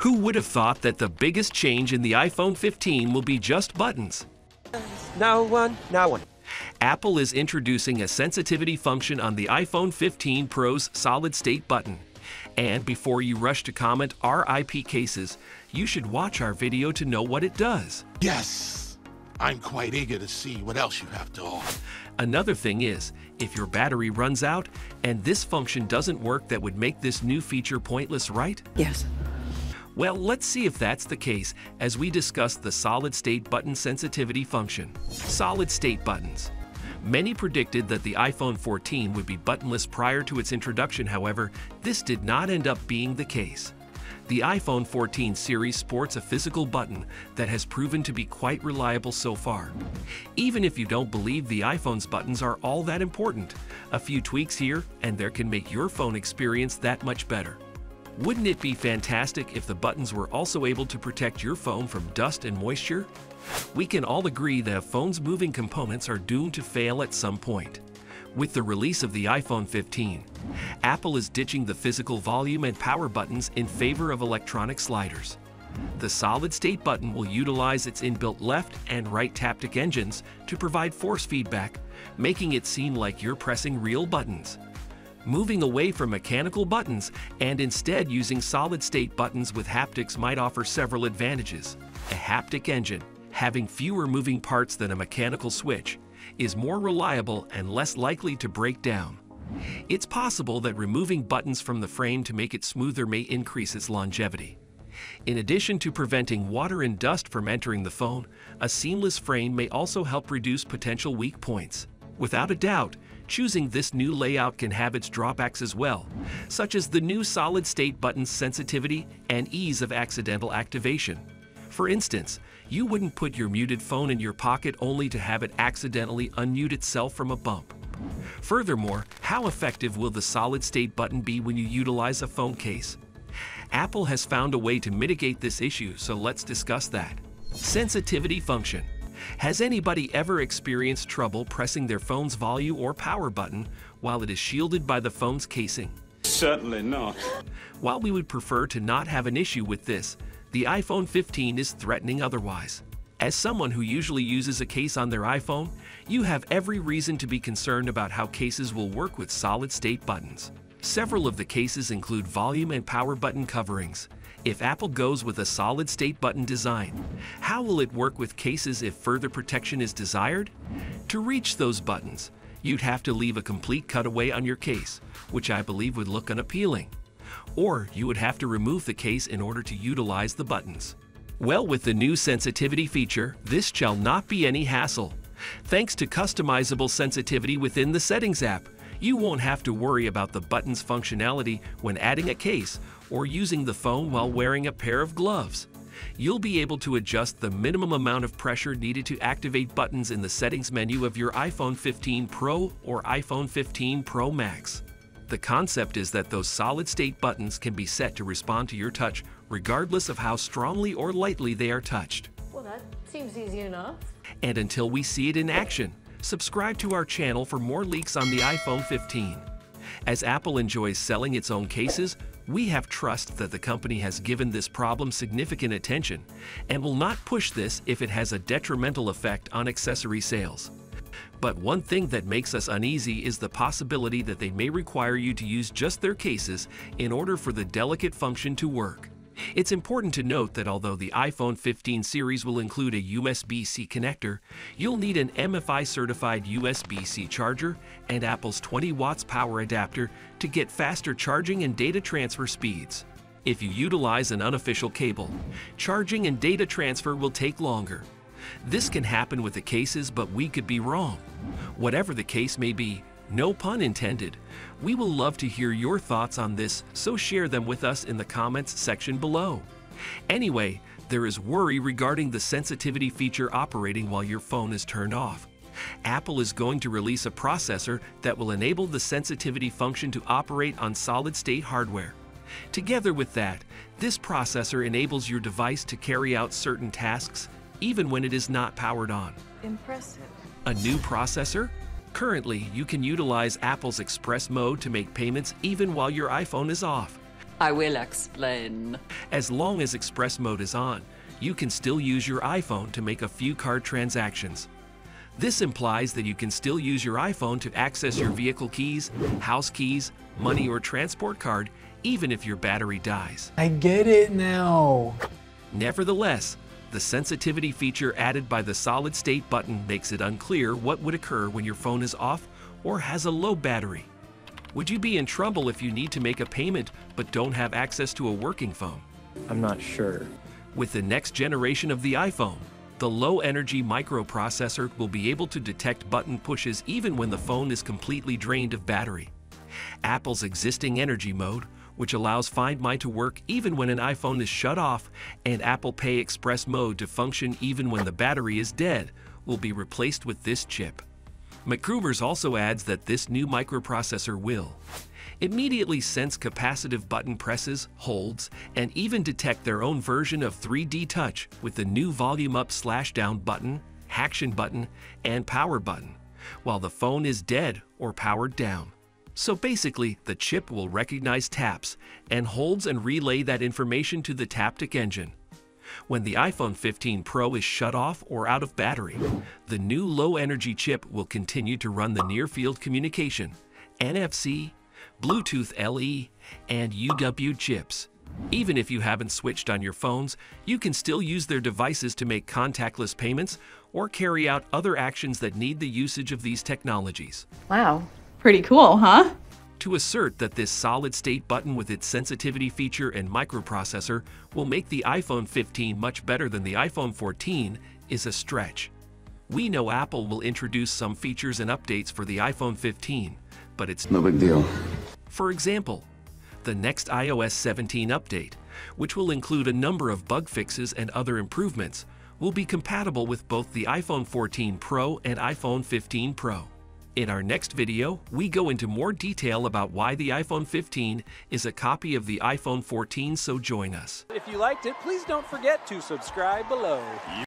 Who would have thought that the biggest change in the iPhone 15 will be just buttons? Now one. Apple is introducing a sensitivity function on the iPhone 15 Pro's solid-state button. And before you rush to comment RIP cases, you should watch our video to know what it does. Yes, I'm quite eager to see what else you have to offer. Another thing is, if your battery runs out and this function doesn't work, that would make this new feature pointless, right? Yes. Well, let's see if that's the case as we discuss the solid-state button sensitivity function. Solid-state buttons. Many predicted that the iPhone 14 would be buttonless prior to its introduction. However, this did not end up being the case. The iPhone 14 series sports a physical button that has proven to be quite reliable so far. Even if you don't believe the iPhone's buttons are all that important, a few tweaks here and there can make your phone experience that much better. Wouldn't it be fantastic if the buttons were also able to protect your phone from dust and moisture? We can all agree that a phone's moving components are doomed to fail at some point. With the release of the iPhone 15, Apple is ditching the physical volume and power buttons in favor of electronic sliders. The solid-state button will utilize its inbuilt left and right taptic engines to provide force feedback, making it seem like you're pressing real buttons. Moving away from mechanical buttons and instead using solid-state buttons with haptics might offer several advantages. A haptic engine, having fewer moving parts than a mechanical switch, is more reliable and less likely to break down. It's possible that removing buttons from the frame to make it smoother may increase its longevity. In addition to preventing water and dust from entering the phone, a seamless frame may also help reduce potential weak points. Without a doubt, choosing this new layout can have its drawbacks as well, such as the new solid-state button's sensitivity and ease of accidental activation. For instance, you wouldn't put your muted phone in your pocket only to have it accidentally unmute itself from a bump. Furthermore, how effective will the solid-state button be when you utilize a phone case? Apple has found a way to mitigate this issue, so let's discuss that. Sensitivity function. Has anybody ever experienced trouble pressing their phone's volume or power button while it is shielded by the phone's casing? Certainly not. While we would prefer to not have an issue with this, the iPhone 15 is threatening otherwise. As someone who usually uses a case on their iPhone, you have every reason to be concerned about how cases will work with solid-state buttons. Several of the cases include volume and power button coverings. If Apple goes with a solid-state button design, how will it work with cases if further protection is desired? To reach those buttons, you'd have to leave a complete cutaway on your case, which I believe would look unappealing. Or you would have to remove the case in order to utilize the buttons. Well, with the new sensitivity feature, this shall not be any hassle. Thanks to customizable sensitivity within the Settings app, you won't have to worry about the button's functionality when adding a case or using the phone while wearing a pair of gloves. You'll be able to adjust the minimum amount of pressure needed to activate buttons in the settings menu of your iPhone 15 Pro or iPhone 15 Pro Max. The concept is that those solid-state buttons can be set to respond to your touch regardless of how strongly or lightly they are touched. Well, that seems easy enough. And until we see it in action, subscribe to our channel for more leaks on the iPhone 15. As Apple enjoys selling its own cases, we have trust that the company has given this problem significant attention and will not push this if it has a detrimental effect on accessory sales. But one thing that makes us uneasy is the possibility that they may require you to use just their cases in order for the delicate function to work. It's important to note that although the iPhone 15 series will include a USB-C connector, you'll need an MFI-certified USB-C charger and Apple's 20 watts power adapter to get faster charging and data transfer speeds. If you utilize an unofficial cable, charging and data transfer will take longer. This can happen with the cases, but we could be wrong. Whatever the case may be, no pun intended, we will love to hear your thoughts on this, so share them with us in the comments section below. Anyway, there is worry regarding the sensitivity feature operating while your phone is turned off. Apple is going to release a processor that will enable the sensitivity function to operate on solid-state hardware. Together with that, this processor enables your device to carry out certain tasks even when it is not powered on. Impressive. A new processor? Currently, you can utilize Apple's Express mode to make payments even while your iPhone is off. I will explain. As long as Express Mode is on, you can still use your iPhone to make a few card transactions. This implies that you can still use your iPhone to access your vehicle keys, house keys, money or transport card, even if your battery dies. I get it now. Nevertheless, the sensitivity feature added by the solid-state button makes it unclear what would occur when your phone is off or has a low battery. Would you be in trouble if you need to make a payment but don't have access to a working phone? I'm not sure. With the next generation of the iPhone, the low-energy microprocessor will be able to detect button pushes even when the phone is completely drained of battery. Apple's existing Energy Mode, which allows Find My to work even when an iPhone is shut off, and Apple Pay Express Mode to function even when the battery is dead, will be replaced with this chip. McGruber's also adds that this new microprocessor will immediately sense capacitive button presses, holds, and even detect their own version of 3D touch with the new volume up/down button, action button, and power button, while the phone is dead or powered down. So basically, the chip will recognize taps and holds and relay that information to the Taptic engine. When the iPhone 15 Pro is shut off or out of battery, the new low-energy chip will continue to run the near-field communication, NFC, Bluetooth LE, and UW chips. Even if you haven't switched on your phones, you can still use their devices to make contactless payments or carry out other actions that need the usage of these technologies. Wow, pretty cool, huh? To assert that this solid-state button with its sensitivity feature and microprocessor will make the iPhone 15 much better than the iPhone 14 is a stretch. We know Apple will introduce some features and updates for the iPhone 15, but it's no big deal. For example, the next iOS 17 update, which will include a number of bug fixes and other improvements, will be compatible with both the iPhone 14 Pro and iPhone 15 Pro. In our next video, we go into more detail about why the iPhone 15 is a copy of the iPhone 14, so join us. If you liked it, please don't forget to subscribe below.